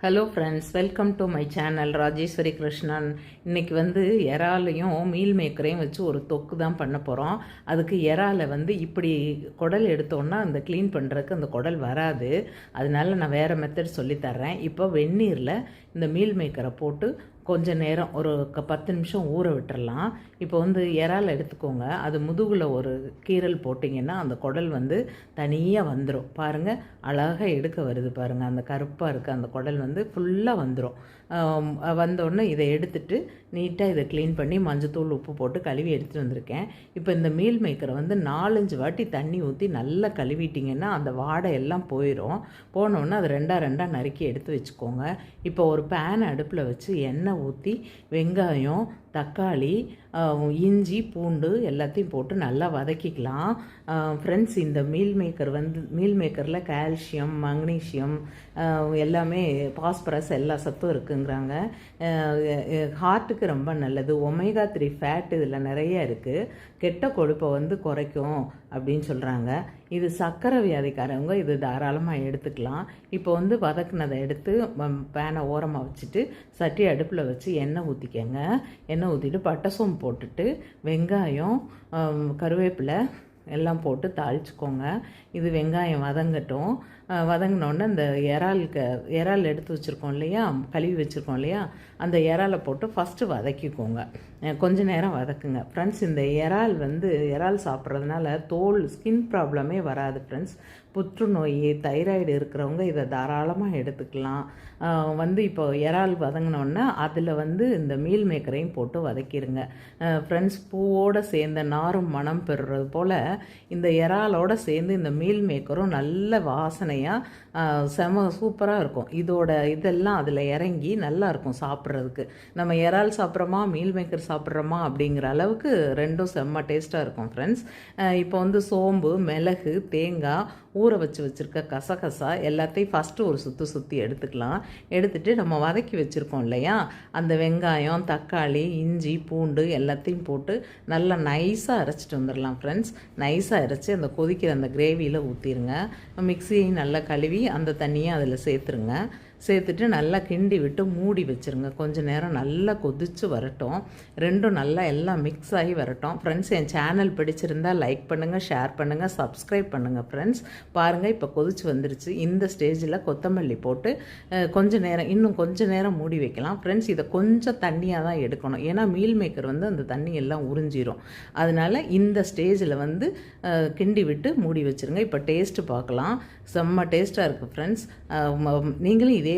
Hello friends, welcome to my channel Rajeshwari Krishnan. இன்றைக்கி இறாலையும் meal மேக்கரையும் வச்சு ஒரு தொக்கு தான் பண்ண போகிறோம். அதுக்கு இறாலை இப்படி குடல் எடுத்தோன்னா அந்த க்ளீன் பண்ணுறதுக்கு அந்த குடல் வராது. அதனால நான் வேறு மெத்தட் சொல்லித்தர்றேன். இப்போ வெந்நீரில் இந்த மீல் மேக்கரை போட்டு கொஞ்சம் நேரம் ஒரு 10 நிமிஷம் ஊற விட்டுறலாம். இப்போ இறால் எடுத்துக்கோங்க. அது முதுகில் ஒரு கீரல் போட்டிங்கன்னா அந்த குடல் தனியாக வந்துடும். பாருங்கள், அழகாக எடுக்க வருது பாருங்கள். அந்த கருப்பாக இருக்க அந்த குடல் ஃபுல்லாக வந்துடும். வந்தோடனே இதை எடுத்துட்டு நீட்டாக இதை க்ளீன் பண்ணி மஞ்சத்தூள் உப்பு போட்டு கழுவி எடுத்துகிட்டு வந்திருக்கேன். இப்போ இந்த மீல் மேக்கரை 4-5 வாட்டி தண்ணி ஊற்றி நல்லா கழுவிட்டிங்கன்னா அந்த வாடை எல்லாம் போயிடும். போனோடனே அதை ரெண்டாக நறுக்கி எடுத்து வச்சுக்கோங்க. இப்போ ஒரு பேன் அடுப்பில் வச்சு எண்ணெய் ஊற்றி வெங்காயம், தக்காளி, இஞ்சி, பூண்டு எல்லாத்தையும் போட்டு நல்லா வதக்கிக்கலாம். ஃப்ரெண்ட்ஸ், இந்த மீல் மேக்கரில் கால்சியம், மக்னீஷியம் எல்லாமே, பாஸ்பரஸ் எல்லா சத்தும் இருக்குங்கிறாங்க. ஹார்ட்டுக்கு ரொம்ப நல்லது. ஒமேகா 3 ஃபேட் இதில் நிறைய இருக்குது. கெட்ட கொழுப்பை குறைக்கும் அப்படின்னு சொல்கிறாங்க. இது சர்க்கரை வியாதிக்காரவங்க இது தாராளமாக எடுத்துக்கலாம். இப்போ வதக்குனதை எடுத்து பேனை ஓரமாக வச்சுட்டு சட்டி அடுப்பில் வச்சு எண்ணெய் ஊற்றிக்கங்க. எண்ணெய் ஊற்றிட்டு பட்டை சோம்பு போட்டுட்டு வெங்காயம், கருவேப்பிலை எல்லாம் போட்டு தாளிச்சுக்கோங்க. இது வெங்காயம் வதங்கட்டும். வதங்கினோடனே இந்த இறால் எடுத்து வச்சுருக்கோம் இல்லையா, கழுவி வச்சுருக்கோம் இல்லையா, அந்த இறாலை போட்டு ஃபஸ்ட்டு வதக்கிக்கோங்க. கொஞ்சம் நேரம் வதக்குங்க. ஃப்ரெண்ட்ஸ், இந்த இறால் சாப்பிட்றதுனால ஸ்கின் ப்ராப்ளமே வராது. ஃப்ரெண்ட்ஸ், புற்றுநோய், தைராய்டு இருக்கிறவங்க இதை தாராளமாக எடுத்துக்கலாம். இப்போ இறால் வதங்கினோடனே அதில் இந்த மீல் மேக்கரையும் போட்டு வதக்கிடுங்க. ஃப்ரெண்ட்ஸ், பூவோடு சேர்ந்த நாரும் மனம் பெறுறது போல் இந்த இறாலோடு சேர்ந்து இந்த மீல் மேக்கரும் நல்ல வாசனையாக செம சூப்பராக இருக்கும். இதெல்லாம் அதில் இறங்கி நல்லா இருக்கும் சாப்பிட்றதுக்கு. நம்ம இறால் சாப்பிட்றோமா மீல் மேக்கர் சாப்பிட்றோமா அப்படிங்கிற அளவுக்கு ரெண்டும் செம்ம டேஸ்ட்டாக இருக்கும். ஃப்ரெண்ட்ஸ், இப்போ சோம்பு, மிளகு, தேங்காய், ஊற வச்சுருக்க கசகசா எல்லாத்தையும் ஃபஸ்ட்டு ஒரு சுற்றி எடுத்துக்கலாம். எடுத்துகிட்டு நம்ம வதக்கி வச்சுருக்கோம் இல்லையா, அந்த வெங்காயம், தக்காளி, இஞ்சி, பூண்டு எல்லாத்தையும் போட்டு நல்லா நைஸாக அரைச்சிட்டு வந்துடலாம். ஃப்ரெண்ட்ஸ், நைஸாக அரைச்சி அந்த கொதிக்கிற அந்த கிரேவியில் ஊற்றிடுங்க. மிக்ஸியையும் நல்லா கழுவி அந்த தண்ணியை அதில் சேர்த்துருங்க. சேர்த்துட்டு நல்லா கிண்டி விட்டு மூடி வச்சுருங்க. கொஞ்சம் நேரம் நல்லா கொதித்து வரட்டும். ரெண்டும் நல்லா எல்லாம் மிக்ஸ் ஆகி வரட்டும். ஃப்ரெண்ட்ஸ், என் சேனல் பிடிச்சிருந்தால் லைக் பண்ணுங்கள், ஷேர் பண்ணுங்கள், சப்ஸ்கிரைப் பண்ணுங்கள். ஃப்ரெண்ட்ஸ், பாருங்கள், இப்போ கொதிச்சு வந்துருச்சு. இந்த ஸ்டேஜில் கொத்தமல்லி போட்டு இன்னும் கொஞ்சம் நேரம் மூடி வைக்கலாம். ஃப்ரெண்ட்ஸ், இதை கொஞ்சம் தண்ணியாக தான் எடுக்கணும். ஏன்னா மீல் மேக்கர் அந்த தண்ணி எல்லாம் உறிஞ்சிரும். அதனால் இந்த ஸ்டேஜில் கிண்டி விட்டு மூடி வச்சுருங்க. இப்போ டேஸ்ட்டு பார்க்கலாம். செம்ம டேஸ்ட்டாக இருக்குது. ஃப்ரெண்ட்ஸ், நீங்களும் இதே